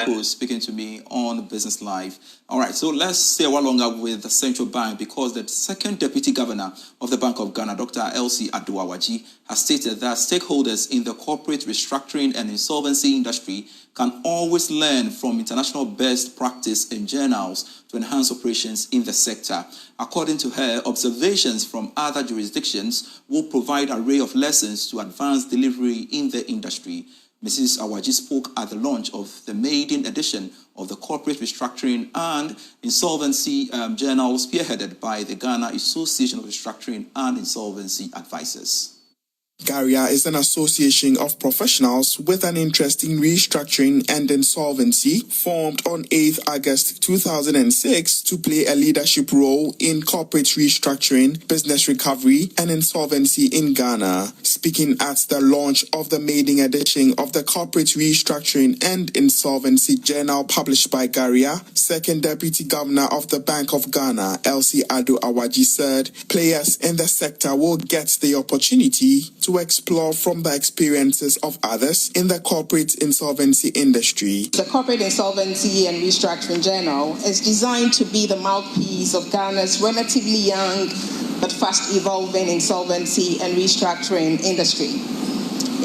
who's speaking to me on Business Live. All right, so let's stay a while longer with the central bank, because the second deputy governor of the Bank of Ghana, Dr. Elsie Ado-Awadji, has stated that stakeholders in the corporate restructuring and insolvency industry can always learn from international best practice in journals to enhance operations in the sector. According to her, observations from other jurisdictions will provide an array of lessons to advance delivery in the industry. Mrs. Awadji spoke at the launch of the Maiden edition of the Corporate Restructuring and Insolvency Journal, spearheaded by the Ghana Association of Restructuring and Insolvency Advisors. Garia is an association of professionals with an interest in restructuring and insolvency, formed on 8th August 2006 to play a leadership role in corporate restructuring, business recovery, and insolvency in Ghana. Speaking at the launch of the Maiden edition of the Corporate Restructuring and Insolvency Journal published by Garia, Second Deputy Governor of the Bank of Ghana, Elsie Ado-Awadji, said players in the sector will get the opportunity to explore from the experiences of others in the corporate insolvency industry. The Corporate Insolvency and Restructuring Journal is designed to be the mouthpiece of Ghana's relatively young but fast evolving insolvency and restructuring industry.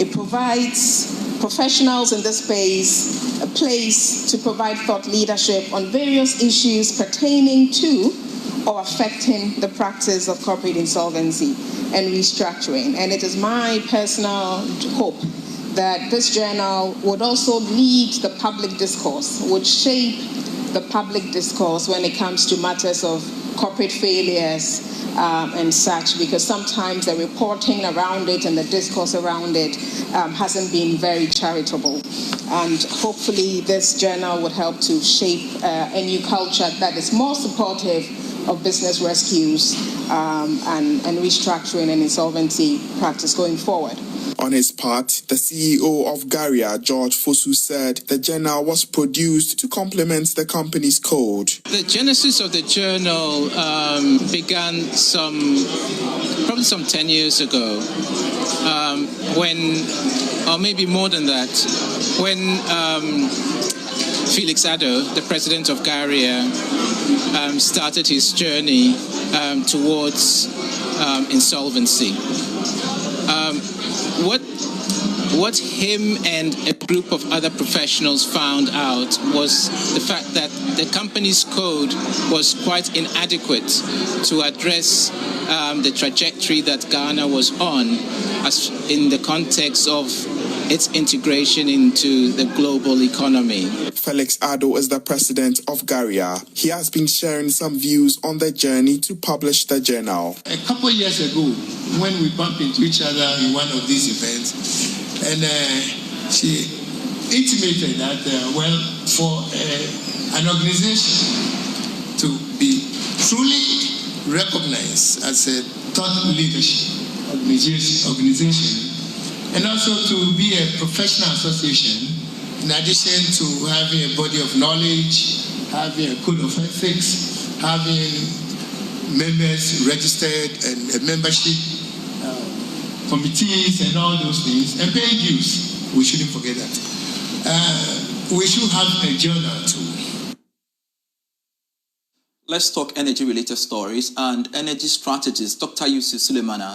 It provides professionals in this space a place to provide thought leadership on various issues pertaining to or affecting the practice of corporate insolvency and restructuring. And it is my personal hope that this journal would also lead the public discourse, would shape the public discourse when it comes to matters of corporate failures and such, because sometimes the reporting around it and the discourse around it hasn't been very charitable. And hopefully this journal would help to shape a new culture that is more supportive of business rescues and restructuring and insolvency practice going forward. On his part, the CEO of Garia, George Fosu, said the journal was produced to complement the company's code. The genesis of the journal began probably some 10 years ago, when, or maybe more than that, when Felix Ado, the president of Garia, started his journey towards insolvency. What him and a group of other professionals found out was the fact that the company's code was quite inadequate to address the trajectory that Ghana was on as in the context of its integration into the global economy. Felix Ado is the president of Garia. He has been sharing some views on the journey to publish the journal. A couple of years ago, when we bumped into each other in one of these events, and she intimated that, for an organization to be truly recognized as a thought leadership organization, and also to be a professional association, in addition to having a body of knowledge, having a code of ethics, having members registered and a membership committees and all those things, and paying dues. We shouldn't forget that. We should have a journal too. Let's talk energy-related stories and energy strategist Dr. Yusuf Suleimana